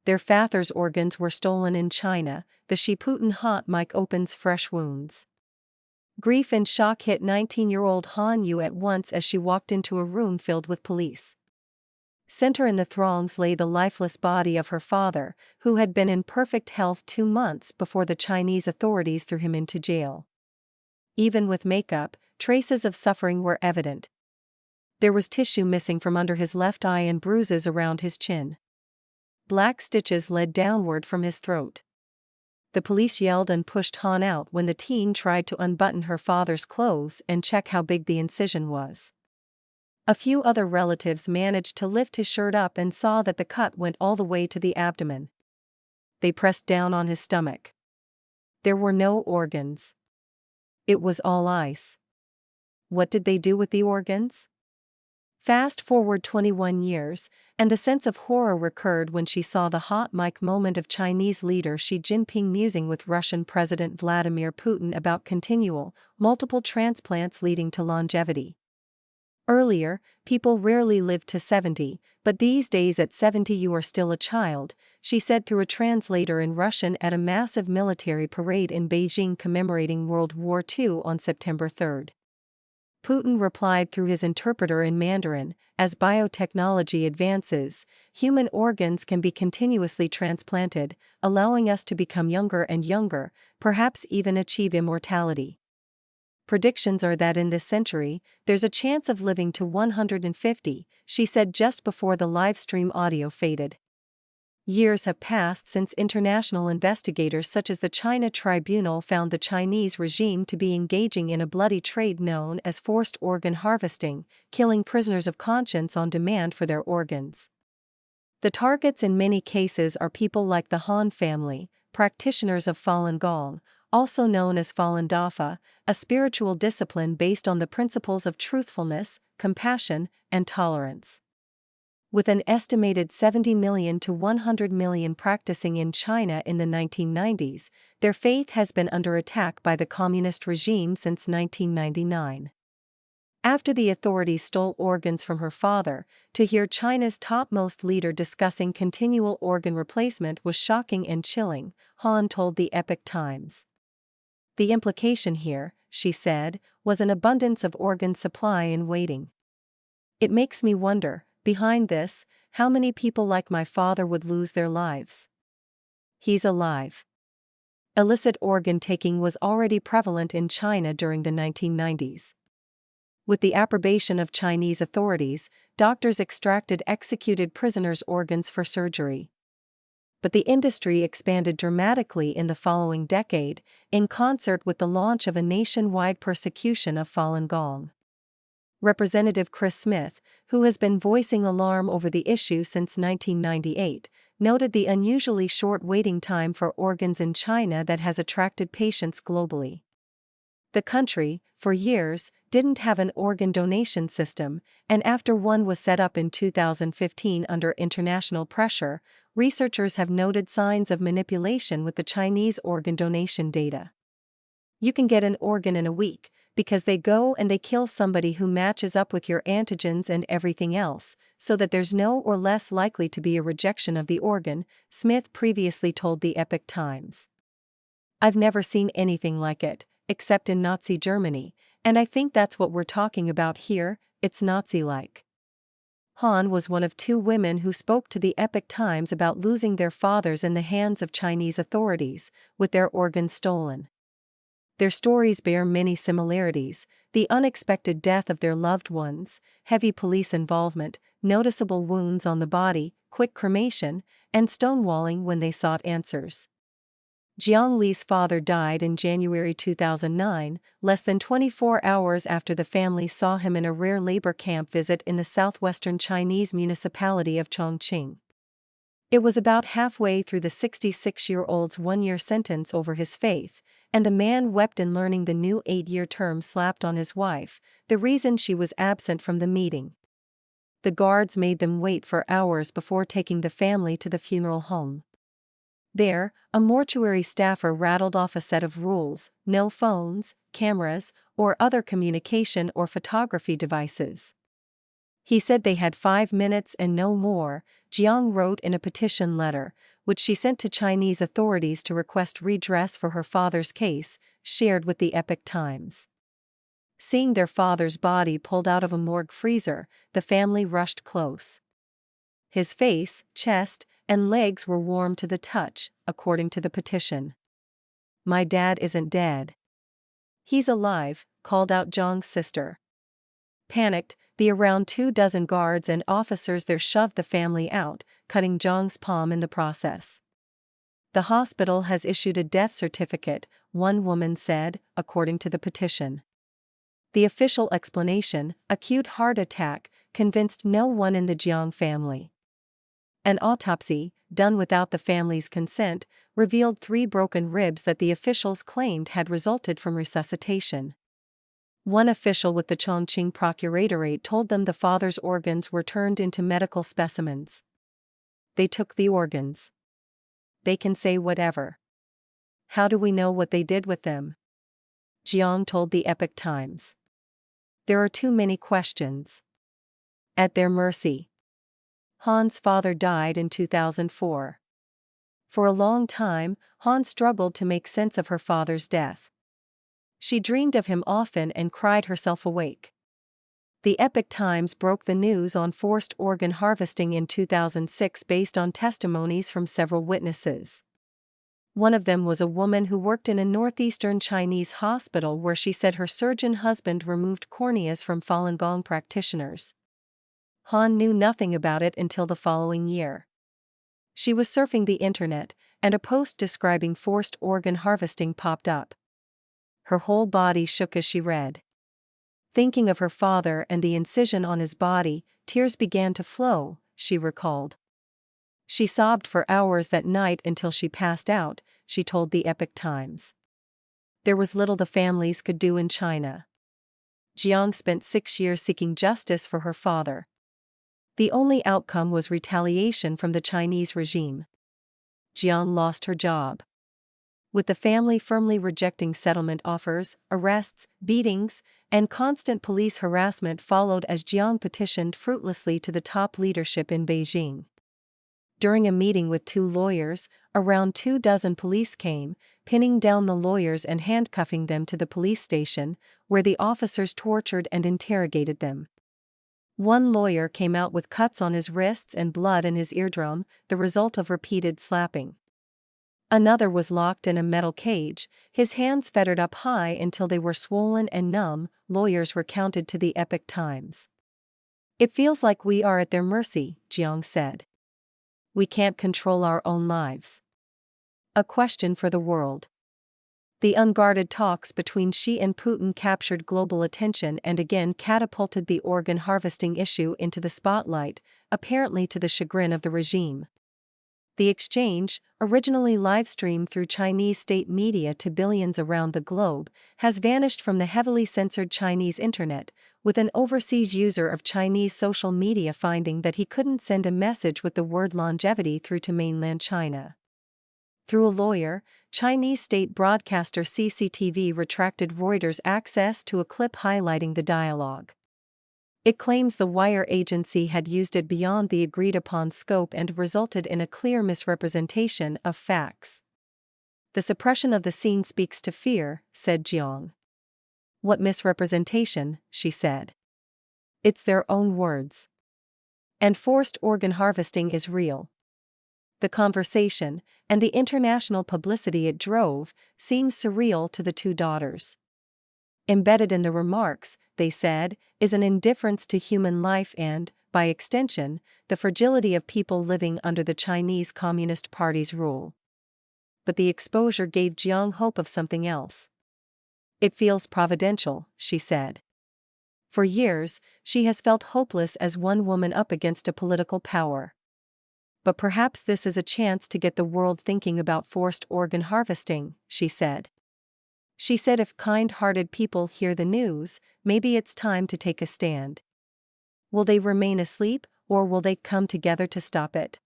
Their father's organs were stolen in China. The Putin hot mic opens fresh wounds. Grief and shock hit 19-year-old Han Yu at once as she walked into a room filled with police. Center in the throngs lay the lifeless body of her father, who had been in perfect health 2 months before the Chinese authorities threw him into jail. Even with makeup, traces of suffering were evident. There was tissue missing from under his left eye and bruises around his chin. Black stitches led downward from his throat. The police yelled and pushed Han out when the teen tried to unbutton her father's clothes and check how big the incision was. A few other relatives managed to lift his shirt up and saw that the cut went all the way to the abdomen. They pressed down on his stomach. There were no organs. It was all ice. What did they do with the organs? Fast forward 21 years, and the sense of horror recurred when she saw the hot mic moment of Chinese leader Xi Jinping musing with Russian President Vladimir Putin about continual, multiple transplants leading to longevity. Earlier, people rarely lived to 70, but these days at 70 you are still a child, she said through a translator in Russian at a massive military parade in Beijing commemorating World War II on September 3. Putin replied through his interpreter in Mandarin, "As biotechnology advances, human organs can be continuously transplanted, allowing us to become younger and younger, perhaps even achieve immortality. Predictions are that in this century, there's a chance of living to 150, she said just before the live stream audio faded. Years have passed since international investigators such as the China Tribunal found the Chinese regime to be engaging in a bloody trade known as forced organ harvesting, killing prisoners of conscience on demand for their organs. The targets in many cases are people like the Han family, practitioners of Falun Gong, also known as Falun Dafa, a spiritual discipline based on the principles of truthfulness, compassion, and tolerance. With an estimated 70 million to 100 million practicing in China in the 1990s, their faith has been under attack by the communist regime since 1999. After the authorities stole organs from her father, to hear China's topmost leader discussing continual organ replacement was shocking and chilling, Han told the Epoch Times. The implication here, she said, was an abundance of organ supply in waiting. It makes me wonder, behind this, how many people like my father would lose their lives. He's alive. Illicit organ taking was already prevalent in China during the 1990s. With the approbation of Chinese authorities, doctors extracted executed prisoners' organs for surgery. But the industry expanded dramatically in the following decade, in concert with the launch of a nationwide persecution of Falun Gong. Representative Chris Smith, who has been voicing alarm over the issue since 1998, noted the unusually short waiting time for organs in China that has attracted patients globally. The country, for years, didn't have an organ donation system, and after one was set up in 2015 under international pressure, researchers have noted signs of manipulation with the Chinese organ donation data. You can get an organ in a week, because they go and they kill somebody who matches up with your antigens and everything else, so that there's no or less likely to be a rejection of the organ, Smith previously told the Epoch Times. I've never seen anything like it, except in Nazi Germany, and I think that's what we're talking about here, it's Nazi-like. Han was one of 2 women who spoke to the Epoch Times about losing their fathers in the hands of Chinese authorities, with their organs stolen. Their stories bear many similarities: the unexpected death of their loved ones, heavy police involvement, noticeable wounds on the body, quick cremation, and stonewalling when they sought answers. Jiang Li's father died in January 2009, less than 24 hours after the family saw him in a rare labor camp visit in the southwestern Chinese municipality of Chongqing. It was about halfway through the 66-year-old's 1-year sentence over his faith, and the man wept in learning the new 8-year term slapped on his wife, the reason she was absent from the meeting. The guards made them wait for hours before taking the family to the funeral home. There, a mortuary staffer rattled off a set of rules: no phones, cameras, or other communication or photography devices. He said they had 5 minutes and no more, Jiang wrote in a petition letter, which she sent to Chinese authorities to request redress for her father's case, shared with the Epoch Times. Seeing their father's body pulled out of a morgue freezer, the family rushed close. His face, chest, and legs were warm to the touch, according to the petition. "My dad isn't dead. He's alive," called out Jiang's sister. Panicked, the around 24 guards and officers there shoved the family out, cutting Jiang's palm in the process. "The hospital has issued a death certificate," one woman said, according to the petition. The official explanation, acute heart attack, convinced no one in the Jiang family. An autopsy, done without the family's consent, revealed 3 broken ribs that the officials claimed had resulted from resuscitation. One official with the Chongqing Procuratorate told them the father's organs were turned into medical specimens. "They took the organs. They can say whatever. How do we know what they did with them?" Jiang told the Epoch Times. "There are too many questions. At their mercy." Han's father died in 2004. For a long time, Han struggled to make sense of her father's death. She dreamed of him often and cried herself awake. The Epoch Times broke the news on forced organ harvesting in 2006 based on testimonies from several witnesses. One of them was a woman who worked in a northeastern Chinese hospital where she said her surgeon husband removed corneas from Falun Gong practitioners. Han knew nothing about it until the following year. She was surfing the internet, and a post describing forced organ harvesting popped up. Her whole body shook as she read. Thinking of her father and the incision on his body, tears began to flow, she recalled. She sobbed for hours that night until she passed out, she told the Epoch Times. There was little the families could do in China. Jiang spent 6 years seeking justice for her father. The only outcome was retaliation from the Chinese regime. Jiang lost her job. With the family firmly rejecting settlement offers, arrests, beatings, and constant police harassment followed as Jiang petitioned fruitlessly to the top leadership in Beijing. During a meeting with 2 lawyers, around 24 police came, pinning down the lawyers and handcuffing them to the police station, where the officers tortured and interrogated them. One lawyer came out with cuts on his wrists and blood in his eardrum, the result of repeated slapping. Another was locked in a metal cage, his hands fettered up high until they were swollen and numb, lawyers recounted to the Epoch Times. "It feels like we are at their mercy," Jiang said. "We can't control our own lives." A question for the world. The unguarded talks between Xi and Putin captured global attention and again catapulted the organ harvesting issue into the spotlight, apparently to the chagrin of the regime. The exchange, originally live-streamed through Chinese state media to billions around the globe, has vanished from the heavily censored Chinese internet, with an overseas user of Chinese social media finding that he couldn't send a message with the word longevity through to mainland China. Through a lawyer, Chinese state broadcaster CCTV retracted Reuters' access to a clip highlighting the dialogue. It claims the wire agency had used it beyond the agreed-upon scope and resulted in a clear misrepresentation of facts. "The suppression of the scene speaks to fear," said Jiang. "What misrepresentation?" she said. "It's their own words. And forced organ harvesting is real." The conversation, and the international publicity it drove, seems surreal to the 2 daughters. Embedded in the remarks, they said, is an indifference to human life and, by extension, the fragility of people living under the Chinese Communist Party's rule. But the exposure gave Jiang hope of something else. "It feels providential," she said. For years, she has felt hopeless as one woman up against a political power. But perhaps this is a chance to get the world thinking about forced organ harvesting, she said. She said if kind-hearted people hear the news, maybe it's time to take a stand. Will they remain asleep, or will they come together to stop it?